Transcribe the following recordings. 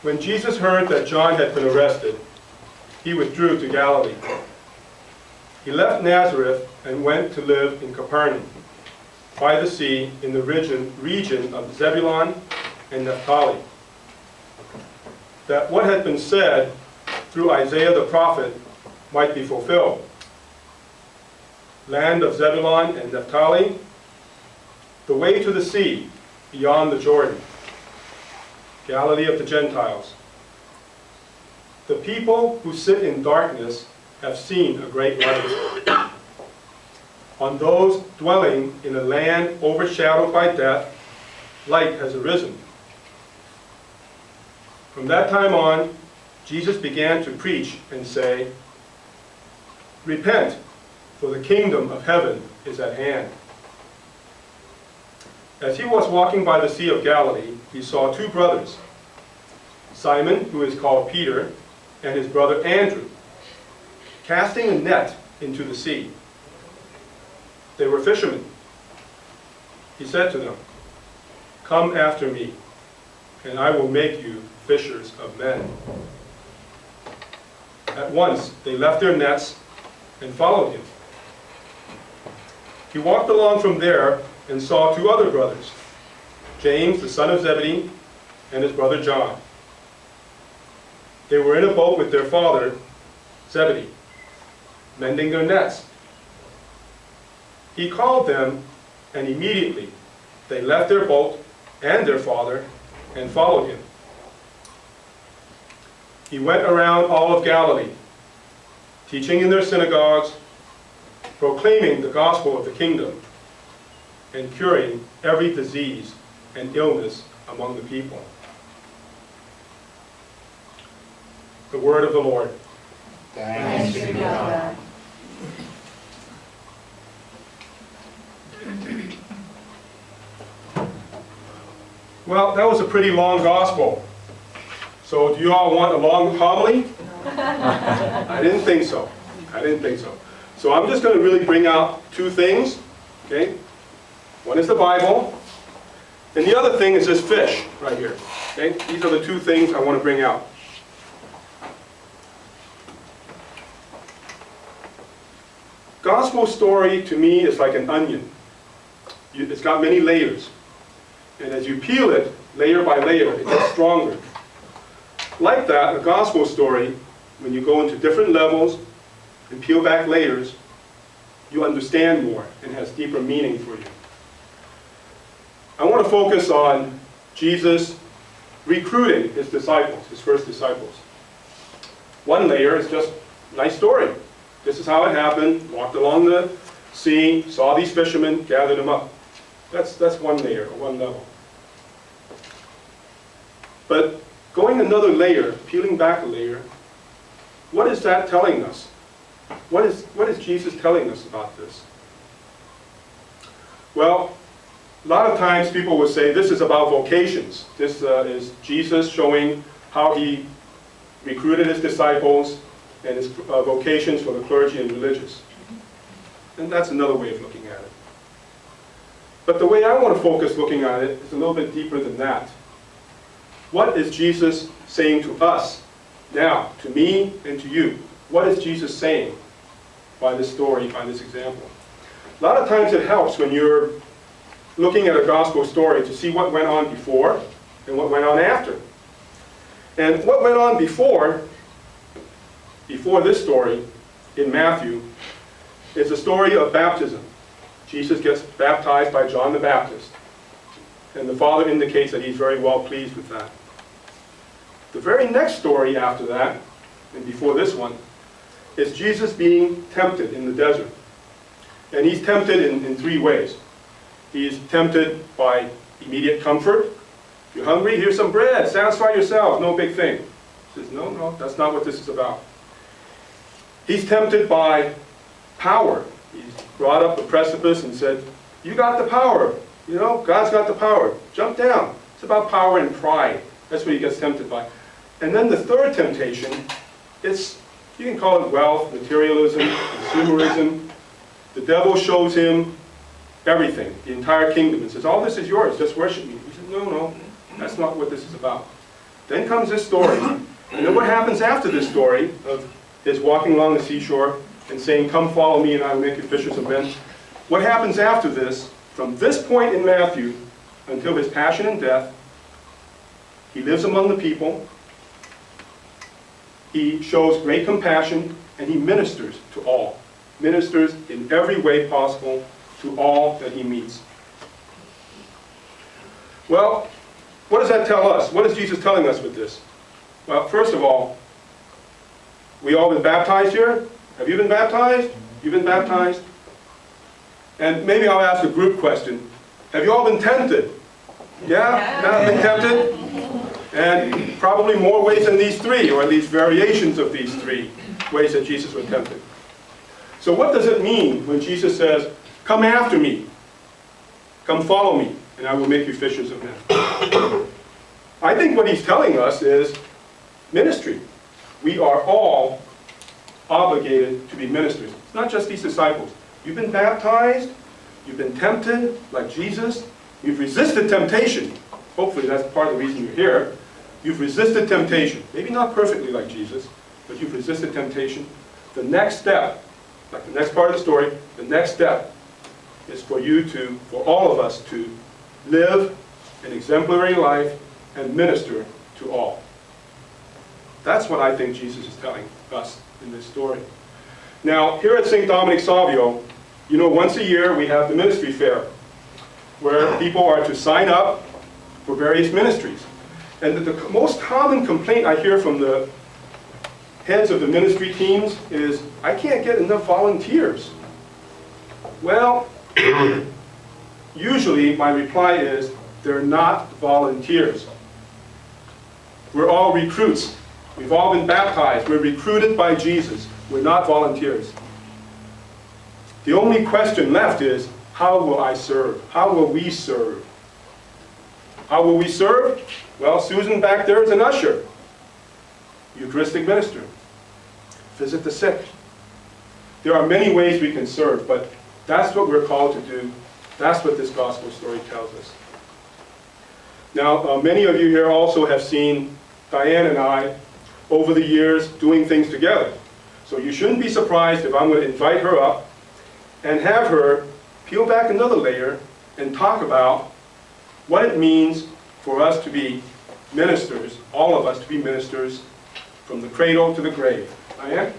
When Jesus heard that John had been arrested, he withdrew to Galilee. He left Nazareth and went to live in Capernaum, by the sea in the region of Zebulun and Naphtali, that what had been said through Isaiah the prophet might be fulfilled. Land of Zebulun and Naphtali, the way to the sea beyond the Jordan, Galilee of the Gentiles. The people who sit in darkness have seen a great light. On those dwelling in a land overshadowed by death, light has arisen. From that time on, Jesus began to preach and say, "Repent, for the kingdom of heaven is at hand." As he was walking by the Sea of Galilee, he saw two brothers, Simon, who is called Peter, and his brother Andrew, casting a net into the sea. They were fishermen. He said to them, "Come after me, and I will make you fishers of men." At once they left their nets and followed him. He walked along from there and saw two other brothers, James, the son of Zebedee, and his brother John. They were in a boat with their father, Zebedee, mending their nets. He called them, and immediately they left their boat and their father and followed him. He went around all of Galilee, teaching in their synagogues, proclaiming the gospel of the kingdom, and curing every disease and illness among the people. The word of the Lord. Thanks be to God. Well, that was a pretty long gospel. So do you all want a long homily? I didn't think so. So I'm just going to really bring out two things. Okay? One is the Bible, and the other thing is this fish right here. Okay? These are the two things I want to bring out. Gospel story to me is like an onion. It's got many layers. And as you peel it, layer by layer, it gets stronger. Like that, a gospel story, when you go into different levels and peel back layers, you understand more and has deeper meaning for you. I want to focus on Jesus recruiting his disciples, his first disciples. One layer is just a nice story. This is how it happened. Walked along the sea, saw these fishermen, gathered them up. That's one layer, or one level. But going another layer, peeling back a layer, what is that telling us? What is Jesus telling us about this? Well, a lot of times people will say this is about vocations. This is Jesus showing how he recruited his disciples and his vocations for the clergy and religious. And that's another way of looking at it. But the way I want to focus looking at it is a little bit deeper than that. What is Jesus saying to us now, to me and to you? What is Jesus saying by this story, by this example? A lot of times it helps when you're looking at a gospel story to see what went on before and what went on after. And what went on before this story in Matthew is a story of baptism. Jesus gets baptized by John the Baptist. And the Father indicates that he's very well pleased with that. The very next story after that, and before this one, is Jesus being tempted in the desert. And he's tempted in three ways. He's tempted by immediate comfort. You're hungry? Here's some bread. Satisfy yourself. No big thing. He says, no, that's not what this is about. He's tempted by power. He's brought up the precipice and said, you got the power. You know, God's got the power. Jump down. It's about power and pride. That's what he gets tempted by. And then the third temptation, you can call it wealth, materialism, consumerism. The devil shows him everything, the entire kingdom, and says, all this is yours, just worship me. He said, no, no, that's not what this is about. Then comes this story, and then what happens after this story of his walking along the seashore and saying, come follow me and I will make you fishers of men. What happens after this, from this point in Matthew until his passion and death, he lives among the people, he shows great compassion, and he ministers to all. Ministers in every way possible to all that he meets. Well, what does that tell us? What is Jesus telling us with this? Well, first of all, we all been baptized here? Have you been baptized? You've been baptized? And maybe I'll ask a group question. Have you all been tempted? Yeah? Not been tempted? And probably more ways than these three, or at least variations of these three ways that Jesus was tempted. So what does it mean when Jesus says, come after me, come follow me, and I will make you fishers of men? I think what he's telling us is ministry. We are all obligated to be ministers. It's not just these disciples. You've been baptized, you've been tempted like Jesus, you've resisted temptation. Hopefully that's part of the reason you're here. You've resisted temptation. Maybe not perfectly like Jesus, but you've resisted temptation. The next step, like the next part of the story, the next step is for you to, for all of us to live an exemplary life and minister to all. That's what I think Jesus is telling us in this story. Now, here at St. Dominic Savio, you know, once a year we have the ministry fair, where people are to sign up for various ministries. And the most common complaint I hear from the heads of the ministry teams is, I can't get enough volunteers. Well, usually my reply is, they're not volunteers. We're all recruits. We've all been baptized. We're recruited by Jesus. We're not volunteers. The only question left is, how will I serve? How will we serve? How will we serve? Well, Susan back there is an usher, Eucharistic minister. Visit the sick. There are many ways we can serve, but that's what we're called to do. That's what this gospel story tells us. Now, many of you here also have seen Diane and I over the years doing things together. So you shouldn't be surprised if I'm going to invite her up and have her peel back another layer and talk about what it means for us to be ministers, all of us to be ministers, from the cradle to the grave. Diane?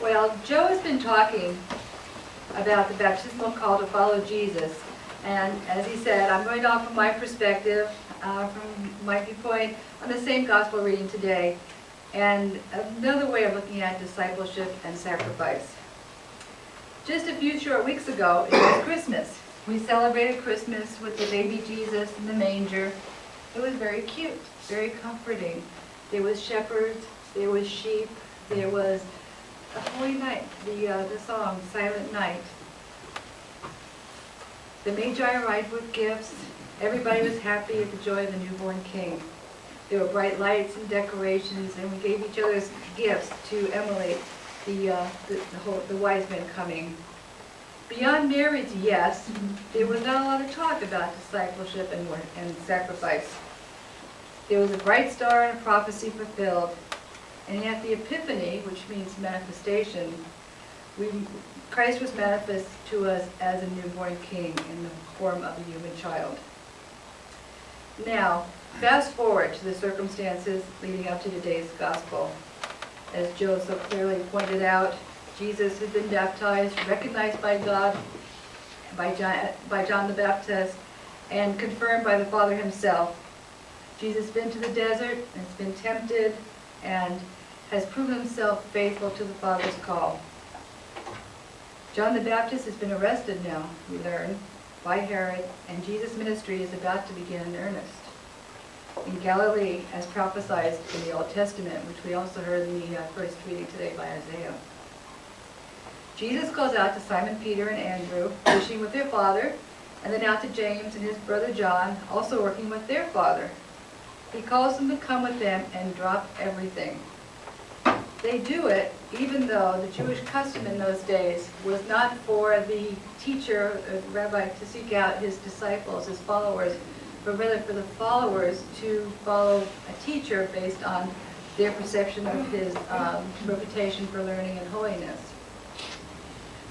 Well, Joe has been talking about the baptismal call to follow Jesus. And as he said, I'm going to offer my perspective from my viewpoint on the same gospel reading today, and another way of looking at discipleship and sacrifice. Just a few short weeks ago, it was Christmas. We celebrated Christmas with the baby Jesus in the manger. It was very cute, very comforting. There was shepherds, there was sheep, there was a holy night, the song, Silent Night. The Magi arrived with gifts. Everybody was happy at the joy of the newborn king. There were bright lights and decorations, and we gave each other's gifts to emulate the wise men coming. Beyond marriage, yes, there was not a lot of talk about discipleship and sacrifice. There was a bright star and a prophecy fulfilled, and at the Epiphany, which means manifestation, Christ was manifest to us as a newborn king in the form of a human child. Now, fast forward to the circumstances leading up to today's gospel. As Joe so clearly pointed out, Jesus has been baptized, recognized by God, by John the Baptist, and confirmed by the Father himself. Jesus has been to the desert, and has been tempted, and has proven himself faithful to the Father's call. John the Baptist has been arrested now, we learn, by Herod, and Jesus' ministry is about to begin in earnest. In Galilee, as prophesied in the Old Testament, which we also heard in the first reading today by Isaiah. Jesus calls out to Simon Peter and Andrew, fishing with their father, and then out to James and his brother John, also working with their father. He calls them to come with them and drop everything. They do it even though the Jewish custom in those days was not for the teacher, or the rabbi, to seek out his disciples, his followers, but rather for the followers to follow a teacher based on their perception of his reputation for learning and holiness.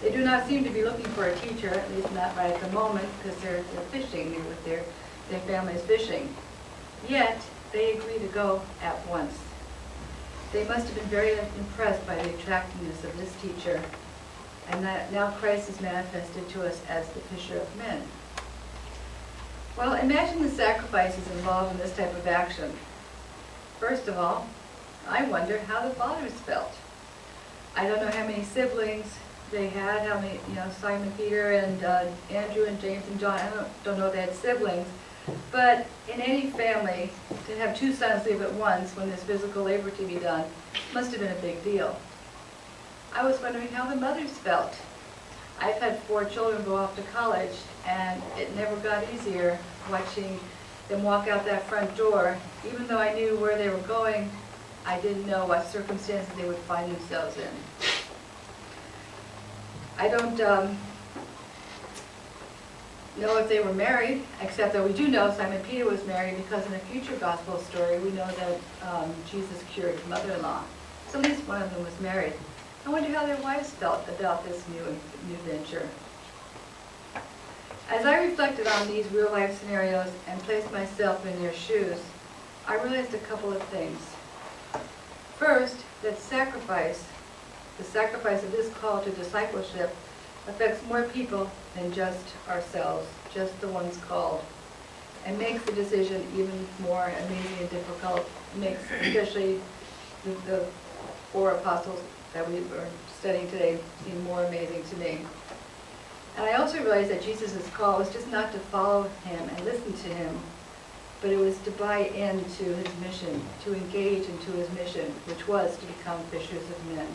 They do not seem to be looking for a teacher, at least not right at the moment, because they're fishing, they're with their families fishing. Yet, they agree to go at once. They must have been very impressed by the attractiveness of this teacher, and that now Christ is manifested to us as the fisher of men. Well, imagine the sacrifices involved in this type of action. First of all, I wonder how the fathers felt. I don't know how many siblings they had, how many, Simon, Peter, and Andrew, and James, and John. I don't know if they had siblings. But in any family, to have two sons live at once when there's physical labor to be done must have been a big deal. I was wondering how the mothers felt. I've had 4 children go off to college, and it never got easier watching them walk out that front door. Even though I knew where they were going, I didn't know what circumstances they would find themselves in. I don't know if they were married, except that we do know Simon Peter was married, because in a future gospel story we know that Jesus cured his mother-in-law. So at least one of them was married. I wonder how their wives felt about this new venture. As I reflected on these real-life scenarios and placed myself in their shoes, I realized a couple of things. First, that the sacrifice of this call to discipleship affects more people than just ourselves, just the ones called, and makes the decision even more amazing and difficult. It makes especially the 4 apostles that we were studying today seem more amazing to me. And I also realized that Jesus' call was just not to follow him and listen to him, but it was to buy into his mission, to engage into his mission, which was to become fishers of men.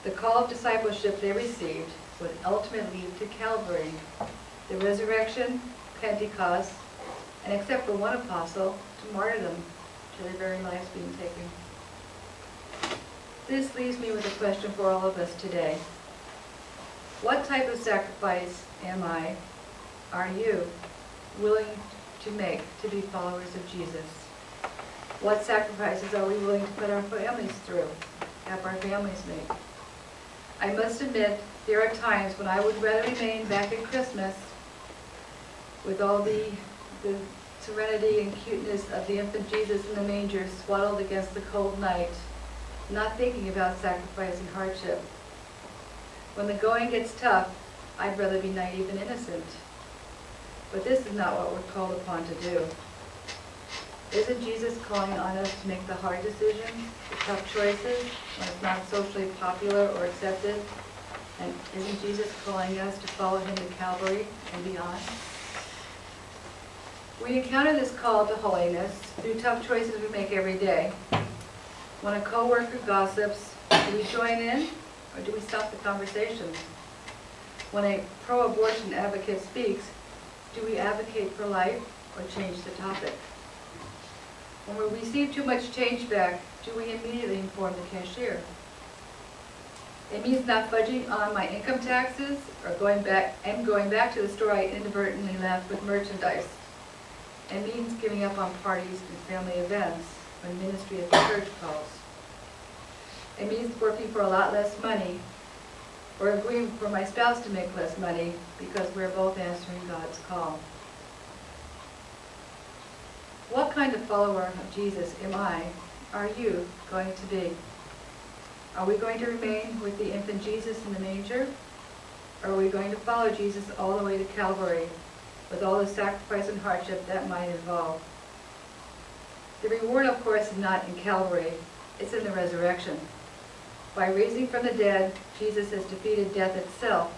The call of discipleship they received would ultimately lead to Calvary, the resurrection, Pentecost, and except for one apostle, to martyrdom, to their very lives being taken. This leaves me with a question for all of us today. What type of sacrifice are you willing to make to be followers of Jesus? What sacrifices are we willing to put our families through, have our families make? I must admit, there are times when I would rather remain back at Christmas with all the serenity and cuteness of the infant Jesus in the manger swaddled against the cold night, not thinking about sacrifice and hardship. When the going gets tough, I'd rather be naive and innocent. But this is not what we're called upon to do. Isn't Jesus calling on us to make the hard decisions, the tough choices, when it's not socially popular or accepted? And isn't Jesus calling us to follow him to Calvary and beyond? We encounter this call to holiness through tough choices we make every day. When a coworker gossips, do we join in or do we stop the conversation? When a pro-abortion advocate speaks, do we advocate for life or change the topic? When we receive too much change back, do we immediately inform the cashier? It means not fudging on my income taxes or going back to the store I inadvertently left with merchandise. It means giving up on parties and family events when ministry at the church calls. It means working for a lot less money or agreeing for my spouse to make less money because we're both answering God's call. What kind of follower of Jesus are you going to be? Are we going to remain with the infant Jesus in the manger? Or are we going to follow Jesus all the way to Calvary with all the sacrifice and hardship that might involve? The reward, of course, is not in Calvary, it's in the resurrection. By raising from the dead, Jesus has defeated death itself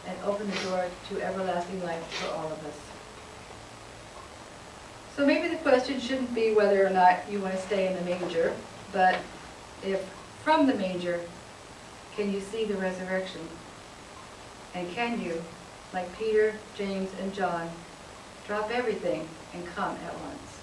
and opened the door to everlasting life for all of us. So maybe the question shouldn't be whether or not you want to stay in the manger, but if from the manger, can you see the resurrection? And can you, like Peter, James, and John, drop everything and come at once?